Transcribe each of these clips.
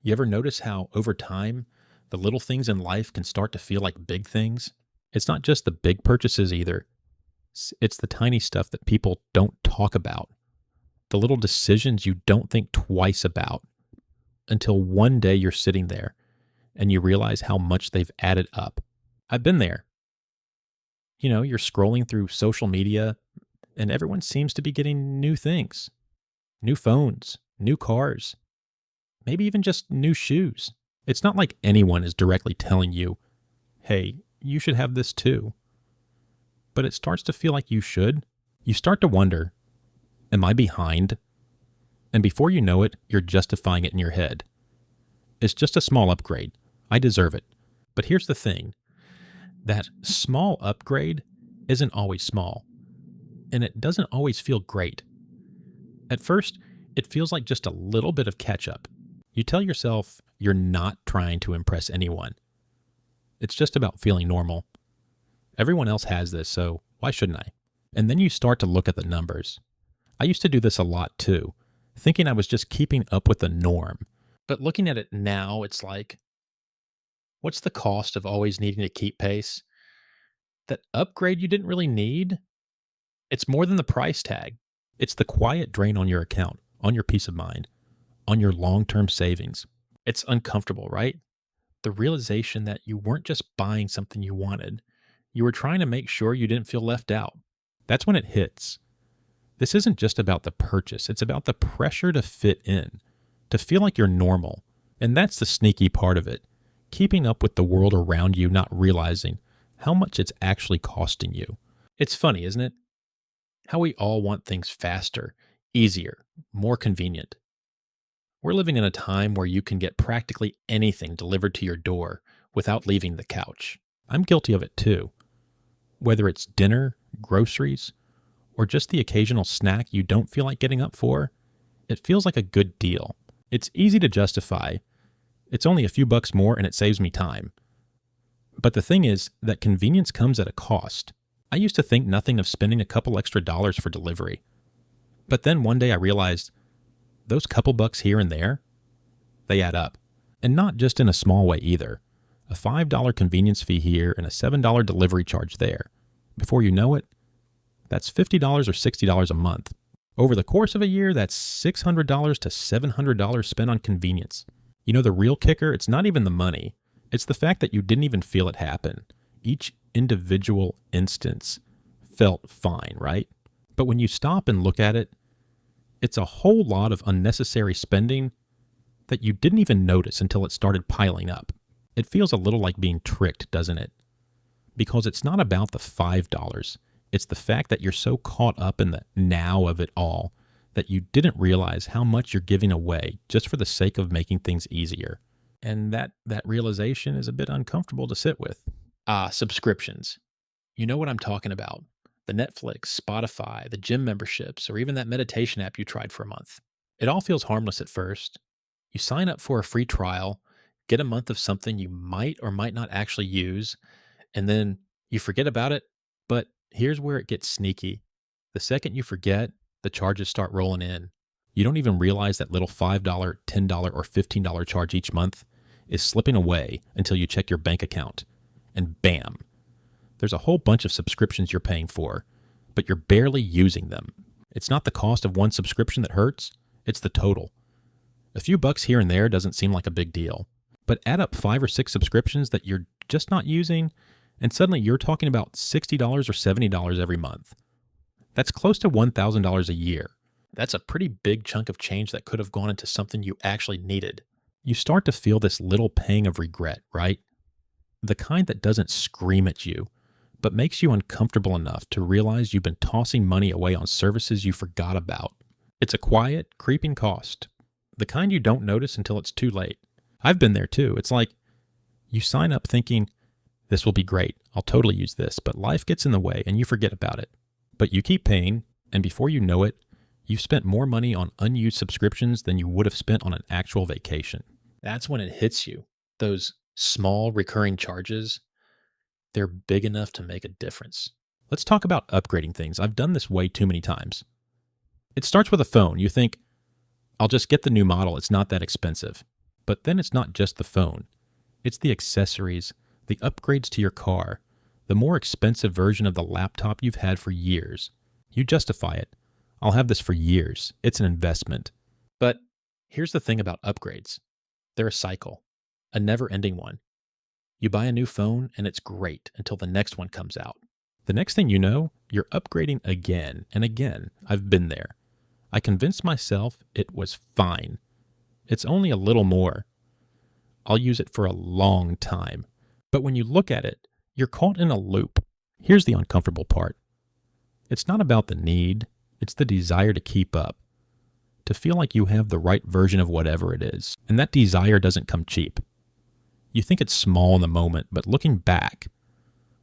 You ever notice how, over time, the little things in life can start to feel like big things? It's not just the big purchases either. It's the tiny stuff that people don't talk about, the little decisions you don't think twice about until one day you're sitting there and you realize how much they've added up. I've been there. You're scrolling through social media and everyone seems to be getting new things, new phones, new cars, maybe even just new shoes. It's not like anyone is directly telling you, hey, you should have this too. But it starts to feel like you should. You start to wonder, am I behind? And before you know it, you're justifying it in your head. It's just a small upgrade. I deserve it. But here's the thing. That small upgrade isn't always small. And it doesn't always feel great. At first, it feels like just a little bit of catch-up. You tell yourself you're not trying to impress anyone. It's just about feeling normal. Everyone else has this, so why shouldn't I? And then you start to look at the numbers. I used to do this a lot too, thinking I was just keeping up with the norm. But looking at it now, it's like, what's the cost of always needing to keep pace? That upgrade you didn't really need? It's more than the price tag. It's the quiet drain on your account, on your peace of mind, on your long-term savings. It's uncomfortable, right? The realization that you weren't just buying something you wanted. You were trying to make sure you didn't feel left out. That's when it hits. This isn't just about the purchase. It's about the pressure to fit in, to feel like you're normal. And that's the sneaky part of it. Keeping up with the world around you, not realizing how much it's actually costing you. It's funny, isn't it? How we all want things faster, easier, more convenient. We're living in a time where you can get practically anything delivered to your door without leaving the couch. I'm guilty of it too. Whether it's dinner, groceries, or just the occasional snack you don't feel like getting up for, it feels like a good deal. It's easy to justify. It's only a few bucks more and it saves me time. But the thing is that convenience comes at a cost. I used to think nothing of spending a couple extra dollars for delivery. But then one day I realized those couple bucks here and there, they add up. And not just in a small way either. A $5 convenience fee here and a $7 delivery charge there. Before you know it, that's $50 or $60 a month. Over the course of a year, that's $600 to $700 spent on convenience. The real kicker, it's not even the money. It's the fact that you didn't even feel it happen. Each individual instance felt fine, right? But when you stop and look at it, it's a whole lot of unnecessary spending that you didn't even notice until it started piling up. It feels a little like being tricked, doesn't it? Because it's not about the $5. It's the fact that you're so caught up in the now of it all that you didn't realize how much you're giving away just for the sake of making things easier. And that realization is a bit uncomfortable to sit with. Subscriptions. You know what I'm talking about. The Netflix, Spotify, the gym memberships, or even that meditation app you tried for a month. It all feels harmless at first. You sign up for a free trial, get a month of something you might or might not actually use, and then you forget about it. But here's where it gets sneaky. The second you forget, the charges start rolling in. You don't even realize that little $5, $10, or $15 charge each month is slipping away until you check your bank account. And bam, there's a whole bunch of subscriptions you're paying for, but you're barely using them. It's not the cost of one subscription that hurts, it's the total. A few bucks here and there doesn't seem like a big deal, but add up 5 or 6 subscriptions that you're just not using, and suddenly you're talking about $60 or $70 every month. That's close to $1,000 a year. That's a pretty big chunk of change that could have gone into something you actually needed. You start to feel this little pang of regret, right? The kind that doesn't scream at you, but makes you uncomfortable enough to realize you've been tossing money away on services you forgot about. It's a quiet, creeping cost. The kind you don't notice until it's too late. I've been there too. It's like you sign up thinking, this will be great. I'll totally use this, but life gets in the way and you forget about it. But you keep paying, and before you know it, you've spent more money on unused subscriptions than you would have spent on an actual vacation. That's when it hits you. Those small recurring charges, they're big enough to make a difference. Let's talk about upgrading things. I've done this way too many times. It starts with a phone. You think, I'll just get the new model. It's not that expensive. But then it's not just the phone. It's the accessories, the upgrades to your car, the more expensive version of the laptop you've had for years. You justify it. I'll have this for years. It's an investment. But here's the thing about upgrades. They're a cycle, a never-ending one. You buy a new phone and it's great until the next one comes out. The next thing you know, you're upgrading again and again. I've been there. I convinced myself it was fine. It's only a little more. I'll use it for a long time. But when you look at it, you're caught in a loop. Here's the uncomfortable part. It's not about the need. It's the desire to keep up, to feel like you have the right version of whatever it is. And that desire doesn't come cheap. You think it's small in the moment, but looking back,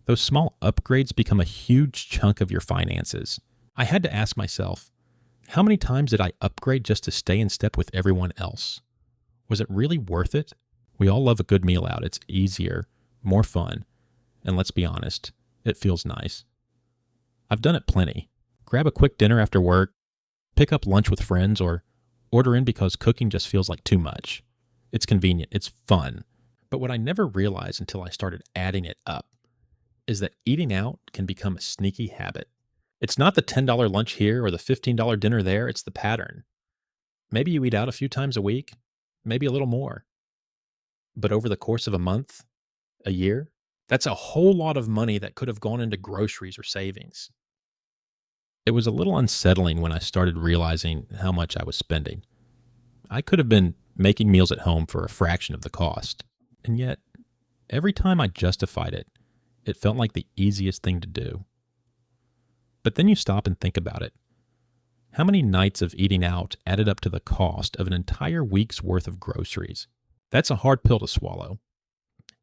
those small upgrades become a huge chunk of your finances. I had to ask myself, how many times did I upgrade just to stay in step with everyone else? Was it really worth it? We all love a good meal out. It's easier, more fun, and let's be honest, it feels nice. I've done it plenty. Grab a quick dinner after work, pick up lunch with friends, or order in because cooking just feels like too much. It's convenient, it's fun. But what I never realized until I started adding it up is that eating out can become a sneaky habit. It's not the $10 lunch here or the $15 dinner there, it's the pattern. Maybe you eat out a few times a week, maybe a little more. But over the course of a month, a year, that's a whole lot of money that could have gone into groceries or savings. It was a little unsettling when I started realizing how much I was spending. I could have been making meals at home for a fraction of the cost. And yet, every time I justified it, it felt like the easiest thing to do. But then you stop and think about it. How many nights of eating out added up to the cost of an entire week's worth of groceries? That's a hard pill to swallow.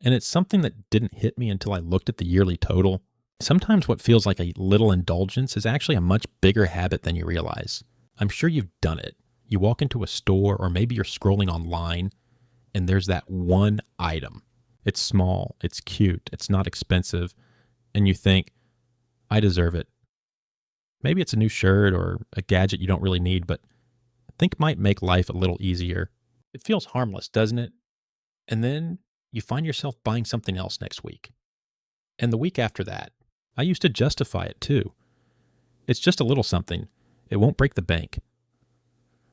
And it's something that didn't hit me until I looked at the yearly total. Sometimes what feels like a little indulgence is actually a much bigger habit than you realize. I'm sure you've done it. You walk into a store, or maybe you're scrolling online, and there's that one item. It's small, it's cute, it's not expensive, and you think, I deserve it. Maybe it's a new shirt or a gadget you don't really need, but think might make life a little easier. It feels harmless, doesn't it? And then you find yourself buying something else next week. And the week after that. I used to justify it too. It's just a little something. It won't break the bank.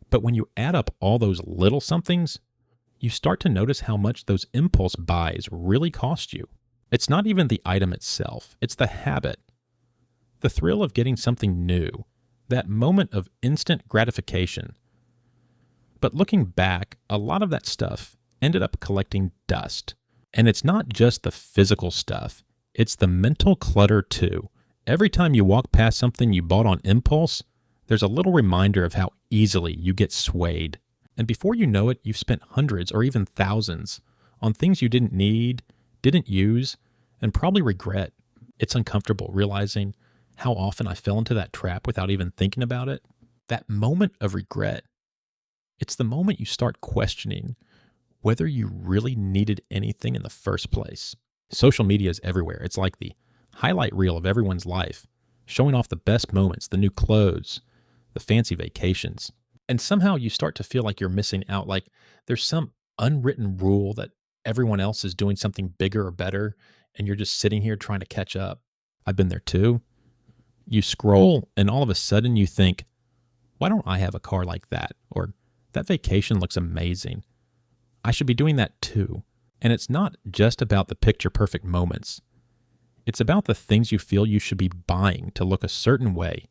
But when you add up all those little somethings, you start to notice how much those impulse buys really cost you. It's not even the item itself. It's the habit. The thrill of getting something new. That moment of instant gratification. But looking back, a lot of that stuff ended up collecting dust. And it's not just the physical stuff. It's the mental clutter too. Every time you walk past something you bought on impulse, there's a little reminder of how easily you get swayed. And before you know it, you've spent hundreds or even thousands on things you didn't need, didn't use, and probably regret. It's uncomfortable realizing how often I fell into that trap without even thinking about it. That moment of regret, it's the moment you start questioning whether you really needed anything in the first place. Social media is everywhere. It's like the highlight reel of everyone's life, showing off the best moments, the new clothes, the fancy vacations. And somehow you start to feel like you're missing out, like there's some unwritten rule that everyone else is doing something bigger or better, and you're just sitting here trying to catch up. I've been there too. You scroll, and all of a sudden you think, why don't I have a car like that? Or that vacation looks amazing. I should be doing that too. And it's not just about the picture-perfect moments. It's about the things you feel you should be buying to look a certain way.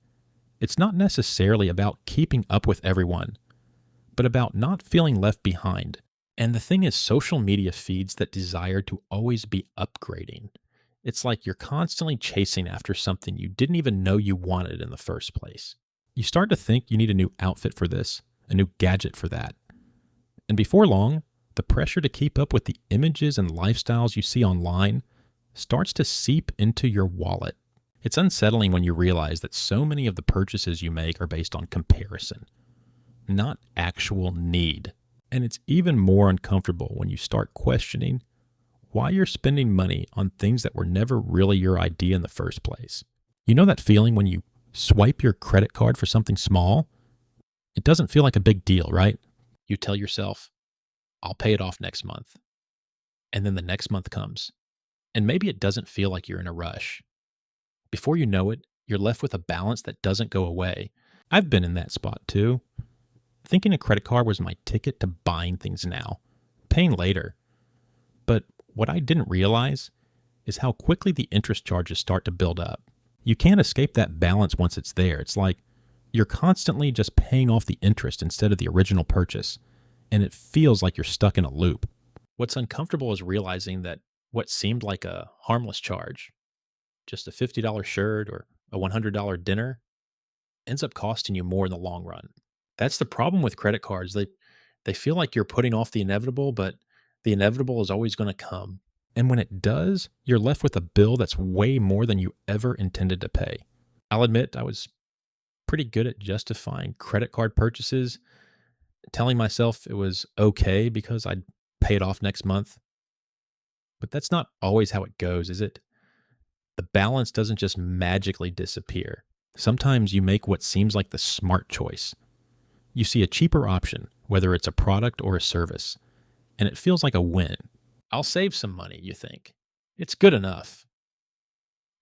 It's not necessarily about keeping up with everyone, but about not feeling left behind. And the thing is, social media feeds that desire to always be upgrading. It's like you're constantly chasing after something you didn't even know you wanted in the first place. You start to think you need a new outfit for this, a new gadget for that. And before long, the pressure to keep up with the images and lifestyles you see online starts to seep into your wallet. It's unsettling when you realize that so many of the purchases you make are based on comparison, not actual need. And it's even more uncomfortable when you start questioning why you're spending money on things that were never really your idea in the first place. You know that feeling when you swipe your credit card for something small? It doesn't feel like a big deal, right? You tell yourself, I'll pay it off next month. And then the next month comes. And maybe it doesn't feel like you're in a rush. Before you know it, you're left with a balance that doesn't go away. I've been in that spot too, thinking a credit card was my ticket to buying things now, paying later. But what I didn't realize is how quickly the interest charges start to build up. You can't escape that balance once it's there. It's like you're constantly just paying off the interest instead of the original purchase, and it feels like you're stuck in a loop. What's uncomfortable is realizing that what seemed like a harmless charge, just a $50 shirt or a $100 dinner, ends up costing you more in the long run. That's the problem with credit cards. They feel like you're putting off the inevitable, but the inevitable is always going to come. And when it does, you're left with a bill that's way more than you ever intended to pay. I'll admit I was pretty good at justifying credit card purchases, telling myself it was okay because I'd pay it off next month. But that's not always how it goes, is it? The balance doesn't just magically disappear. Sometimes you make what seems like the smart choice. You see a cheaper option, whether it's a product or a service, and it feels like a win. I'll save some money, you think. It's good enough.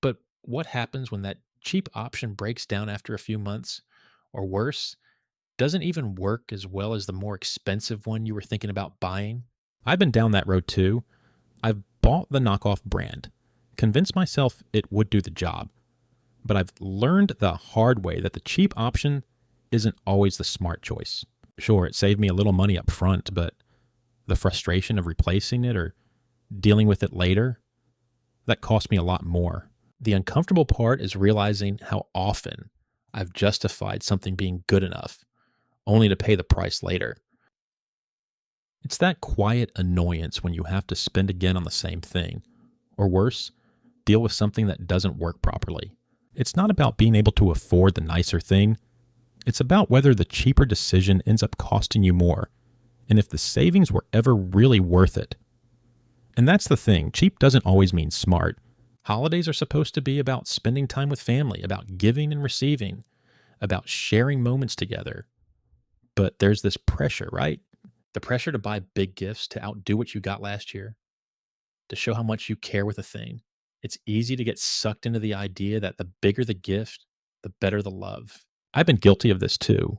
But what happens when that cheap option breaks down after a few months? Or worse, doesn't even work as well as the more expensive one you were thinking about buying? I've been down that road too. I've bought the knockoff brand, convinced myself it would do the job. But I've learned the hard way that the cheap option isn't always the smart choice. Sure, it saved me a little money up front, but the frustration of replacing it or dealing with it later, that cost me a lot more. The uncomfortable part is realizing how often I've justified something being good enough, only to pay the price later. It's that quiet annoyance when you have to spend again on the same thing, or worse, deal with something that doesn't work properly. It's not about being able to afford the nicer thing. It's about whether the cheaper decision ends up costing you more, and if the savings were ever really worth it. And that's the thing, cheap doesn't always mean smart. Holidays are supposed to be about spending time with family, about giving and receiving, about sharing moments together. But there's this pressure, right? The pressure to buy big gifts to outdo what you got last year, to show how much you care with a thing. It's easy to get sucked into the idea that the bigger the gift, the better the love. I've been guilty of this too,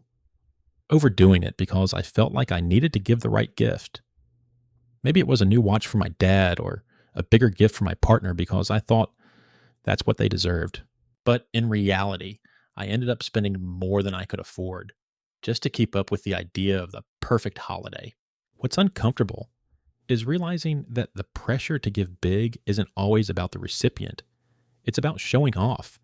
overdoing it because I felt like I needed to give the right gift. Maybe it was a new watch for my dad or a bigger gift for my partner because I thought that's what they deserved. But in reality, I ended up spending more than I could afford just to keep up with the idea of the perfect holiday. What's uncomfortable is realizing that the pressure to give big isn't always about the recipient. It's about showing off,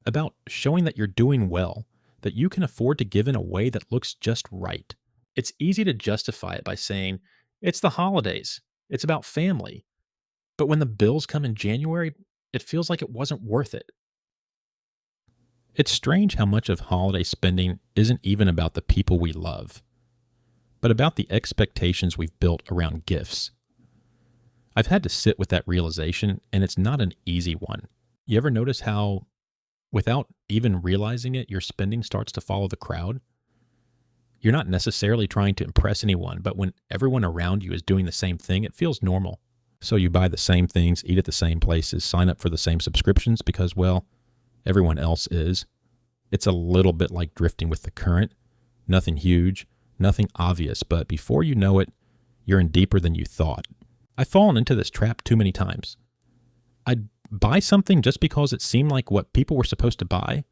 about showing that you're doing well, that you can afford to give in a way that looks just right. It's easy to justify it by saying, it's the holidays, it's about family. But when the bills come in January, it feels like it wasn't worth it. It's strange how much of holiday spending isn't even about the people we love, but about the expectations we've built around gifts. I've had to sit with that realization, and it's not an easy one. You ever notice how, without even realizing it, your spending starts to follow the crowd? You're not necessarily trying to impress anyone, but when everyone around you is doing the same thing, it feels normal. So you buy the same things, eat at the same places, sign up for the same subscriptions because, well, everyone else is. It's a little bit like drifting with the current. Nothing huge, nothing obvious, but before you know it, you're in deeper than you thought. I've fallen into this trap too many times. I'd buy something just because it seemed like what people were supposed to buy,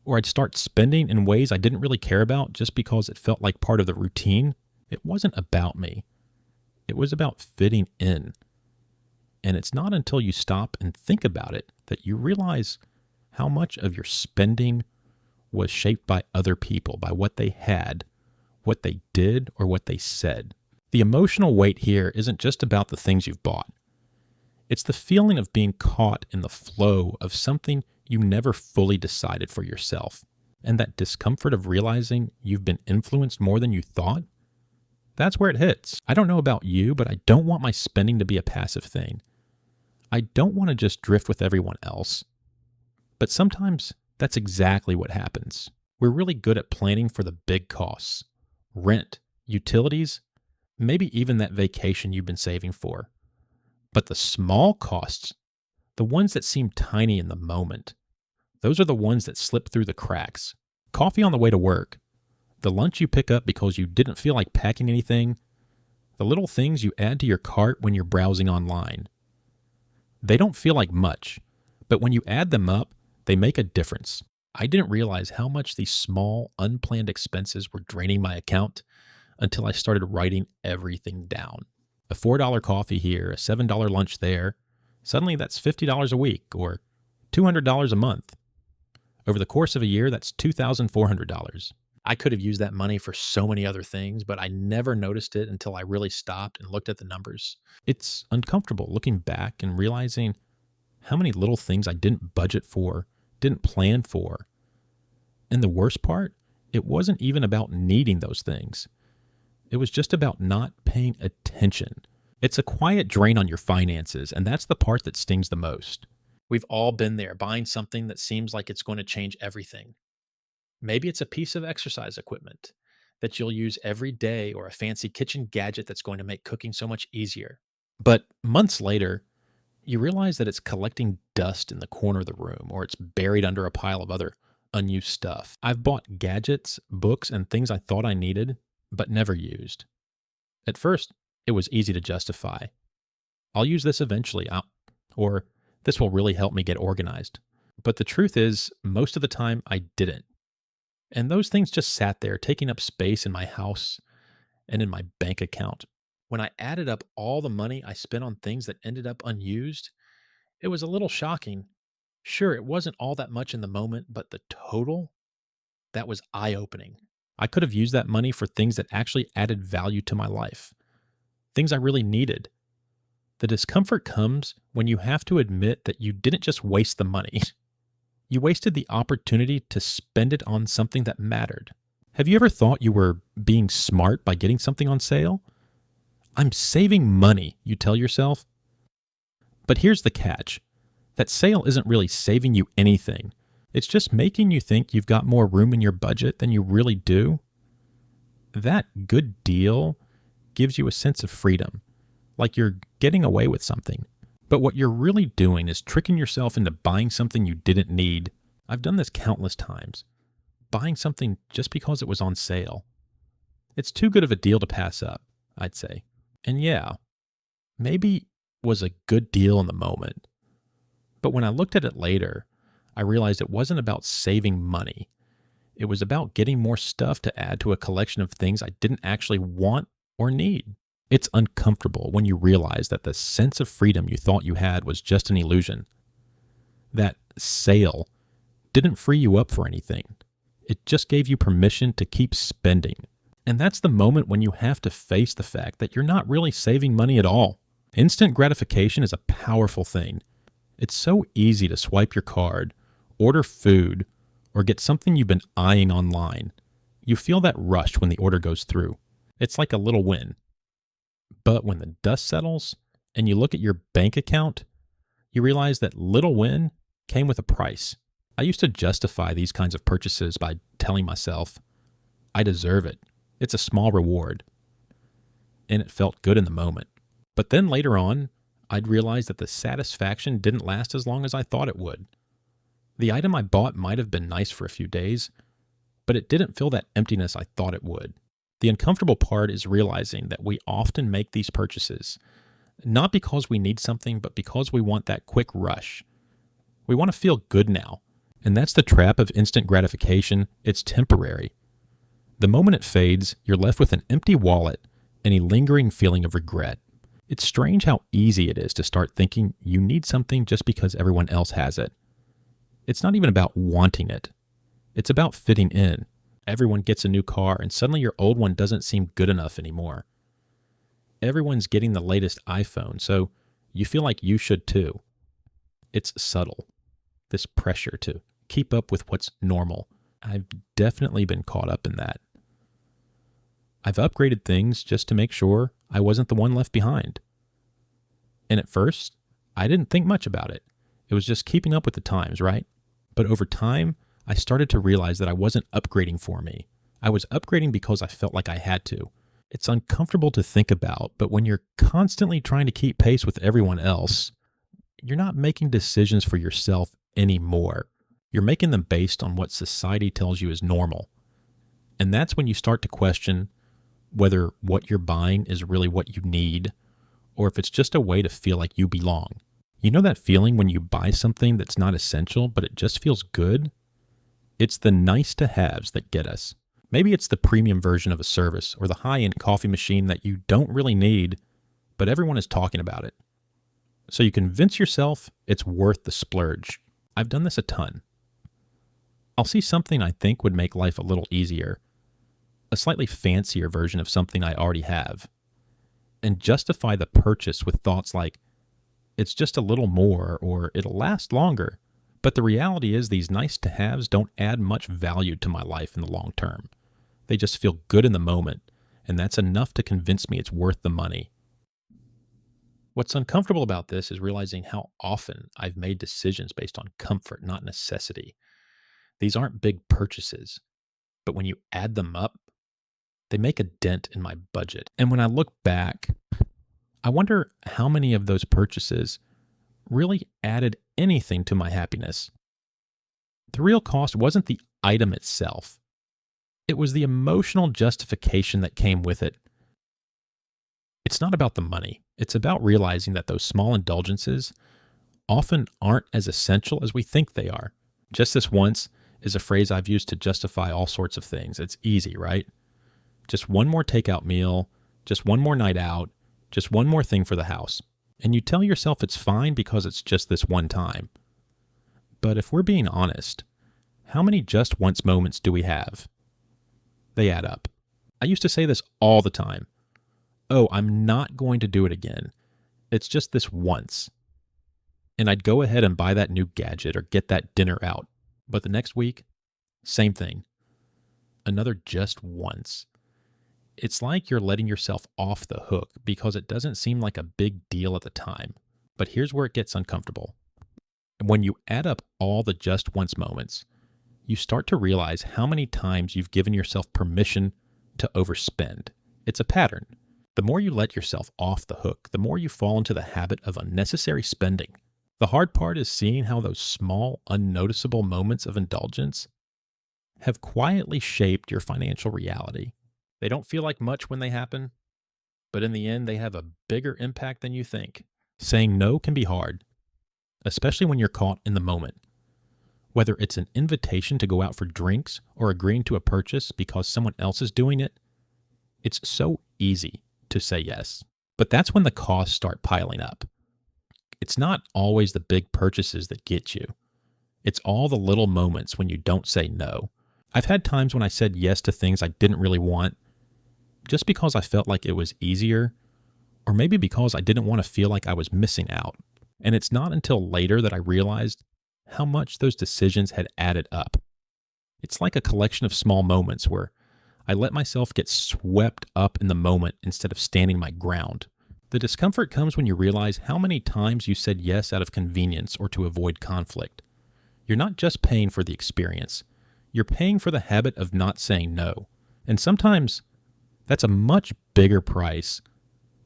or I'd start spending in ways I didn't really care about just because it felt like part of the routine. It wasn't about me. It was about fitting in. And it's not until you stop and think about it that you realize how much of your spending was shaped by other people, by what they had, what they did, or what they said. The emotional weight here isn't just about the things you've bought. It's the feeling of being caught in the flow of something you never fully decided for yourself. And that discomfort of realizing you've been influenced more than you thought, that's where it hits. I don't know about you, but I don't want my spending to be a passive thing. I don't want to just drift with everyone else. But sometimes that's exactly what happens. We're really good at planning for the big costs. Rent, utilities, maybe even that vacation you've been saving for. But the small costs, the ones that seem tiny in the moment, those are the ones that slip through the cracks. Coffee on the way to work, the lunch you pick up because you didn't feel like packing anything, the little things you add to your cart when you're browsing online. They don't feel like much, but when you add them up, they make a difference. I didn't realize how much these small, unplanned expenses were draining my account until I started writing everything down. A $4 coffee here, a $7 lunch there. Suddenly that's $50 a week or $200 a month. Over the course of a year, that's $2,400. I could have used that money for so many other things, but I never noticed it until I really stopped and looked at the numbers. It's uncomfortable looking back and realizing how many little things I didn't budget for, didn't plan for. And the worst part, it wasn't even about needing those things. It was just about not paying attention. It's a quiet drain on your finances, and that's the part that stings the most. We've all been there, buying something that seems like it's going to change everything. Maybe it's a piece of exercise equipment that you'll use every day or a fancy kitchen gadget that's going to make cooking so much easier. But months later, you realize that it's collecting dust in the corner of the room or it's buried under a pile of other unused stuff. I've bought gadgets, books, and things I thought I needed, but never used. At first, it was easy to justify. I'll use this eventually, or this will really help me get organized. But the truth is, most of the time, I didn't. And those things just sat there, taking up space in my house and in my bank account. When I added up all the money I spent on things that ended up unused, it was a little shocking. Sure, it wasn't all that much in the moment, but the total, that was eye-opening. I could have used that money for things that actually added value to my life, things I really needed. The discomfort comes when you have to admit that you didn't just waste the money. You wasted the opportunity to spend it on something that mattered. Have you ever thought you were being smart by getting something on sale? I'm saving money, you tell yourself. But here's the catch. That sale isn't really saving you anything. It's just making you think you've got more room in your budget than you really do. That good deal gives you a sense of freedom, like you're getting away with something. But what you're really doing is tricking yourself into buying something you didn't need. I've done this countless times. Buying something just because it was on sale. It's too good of a deal to pass up, I'd say. And yeah, maybe it was a good deal in the moment. But when I looked at it later, I realized it wasn't about saving money. It was about getting more stuff to add to a collection of things I didn't actually want or need. It's uncomfortable when you realize that the sense of freedom you thought you had was just an illusion. That sale didn't free you up for anything. It just gave you permission to keep spending. And that's the moment when you have to face the fact that you're not really saving money at all. Instant gratification is a powerful thing. It's so easy to swipe your card, order food, or get something you've been eyeing online. You feel that rush when the order goes through. It's like a little win. But when the dust settles and you look at your bank account, you realize that little win came with a price. I used to justify these kinds of purchases by telling myself, I deserve it. It's a small reward. And it felt good in the moment. But then later on, I'd realize that the satisfaction didn't last as long as I thought it would. The item I bought might have been nice for a few days, but it didn't fill that emptiness I thought it would. The uncomfortable part is realizing that we often make these purchases, not because we need something, but because we want that quick rush. We want to feel good now, and that's the trap of instant gratification. It's temporary. The moment it fades, you're left with an empty wallet and a lingering feeling of regret. It's strange how easy it is to start thinking you need something just because everyone else has it. It's not even about wanting it. It's about fitting in. Everyone gets a new car, and suddenly your old one doesn't seem good enough anymore. Everyone's getting the latest iPhone, so you feel like you should too. It's subtle, this pressure to keep up with what's normal. I've definitely been caught up in that. I've upgraded things just to make sure I wasn't the one left behind. And at first, I didn't think much about it. It was just keeping up with the times, right? But over time, I started to realize that I wasn't upgrading for me. I was upgrading because I felt like I had to. It's uncomfortable to think about, but when you're constantly trying to keep pace with everyone else, you're not making decisions for yourself anymore. You're making them based on what society tells you is normal. And that's when you start to question whether what you're buying is really what you need or if it's just a way to feel like you belong. You know that feeling when you buy something that's not essential, but it just feels good? It's the nice to haves that get us. Maybe it's the premium version of a service or the high-end coffee machine that you don't really need, but everyone is talking about it. So you convince yourself it's worth the splurge. I've done this a ton. I'll see something I think would make life a little easier, a slightly fancier version of something I already have, and justify the purchase with thoughts like, it's just a little more or it'll last longer. But the reality is these nice-to-haves don't add much value to my life in the long term. They just feel good in the moment, and that's enough to convince me it's worth the money. What's uncomfortable about this is realizing how often I've made decisions based on comfort, not necessity. These aren't big purchases, but when you add them up, they make a dent in my budget. And when I look back, I wonder how many of those purchases really added anything to my happiness. The real cost wasn't the item itself. It was the emotional justification that came with it. It's not about the money. It's about realizing that those small indulgences often aren't as essential as we think they are. Just this once is a phrase I've used to justify all sorts of things. It's easy, right? Just one more takeout meal, just one more night out, just one more thing for the house. And you tell yourself it's fine because it's just this one time. But if we're being honest, how many just once moments do we have? They add up. I used to say this all the time. Oh, I'm not going to do it again. It's just this once. And I'd go ahead and buy that new gadget or get that dinner out. But the next week, same thing. Another just once. It's like you're letting yourself off the hook because it doesn't seem like a big deal at the time. But here's where it gets uncomfortable. When you add up all the just once moments, you start to realize how many times you've given yourself permission to overspend. It's a pattern. The more you let yourself off the hook, the more you fall into the habit of unnecessary spending. The hard part is seeing how those small, unnoticeable moments of indulgence have quietly shaped your financial reality. They don't feel like much when they happen, but in the end, they have a bigger impact than you think. Saying no can be hard, especially when you're caught in the moment. Whether it's an invitation to go out for drinks or agreeing to a purchase because someone else is doing it, it's so easy to say yes. But that's when the costs start piling up. It's not always the big purchases that get you. It's all the little moments when you don't say no. I've had times when I said yes to things I didn't really want, just because I felt like it was easier, or maybe because I didn't want to feel like I was missing out. And it's not until later that I realized how much those decisions had added up. It's like a collection of small moments where I let myself get swept up in the moment instead of standing my ground. The discomfort comes when you realize how many times you said yes out of convenience or to avoid conflict. You're not just paying for the experience. You're paying for the habit of not saying no. And sometimes that's a much bigger price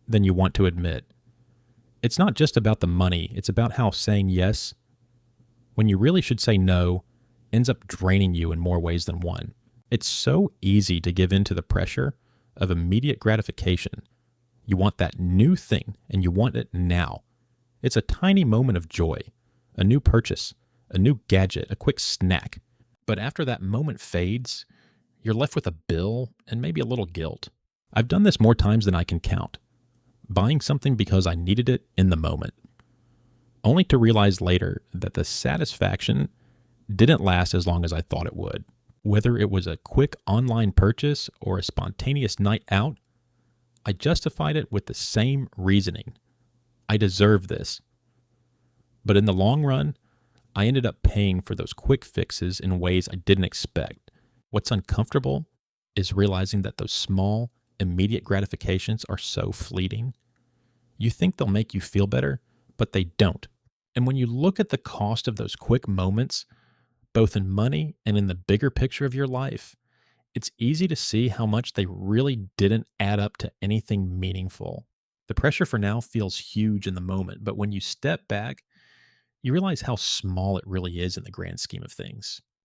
than you want to admit. It's not just about the money. It's about how saying yes, when you really should say no, ends up draining you in more ways than one. It's so easy to give in to the pressure of immediate gratification. You want that new thing, and you want it now. It's a tiny moment of joy, a new purchase, a new gadget, a quick snack. But after that moment fades, you're left with a bill and maybe a little guilt. I've done this more times than I can count, buying something because I needed it in the moment, only to realize later that the satisfaction didn't last as long as I thought it would. Whether it was a quick online purchase or a spontaneous night out, I justified it with the same reasoning. I deserve this. But in the long run, I ended up paying for those quick fixes in ways I didn't expect. What's uncomfortable is realizing that those small, immediate gratifications are so fleeting. You think they'll make you feel better, but they don't. And when you look at the cost of those quick moments, both in money and in the bigger picture of your life, It's easy to see how much they really didn't add up to anything meaningful. The pressure for now feels huge in the moment, but when you step back, you realize how small it really is in the grand scheme of things.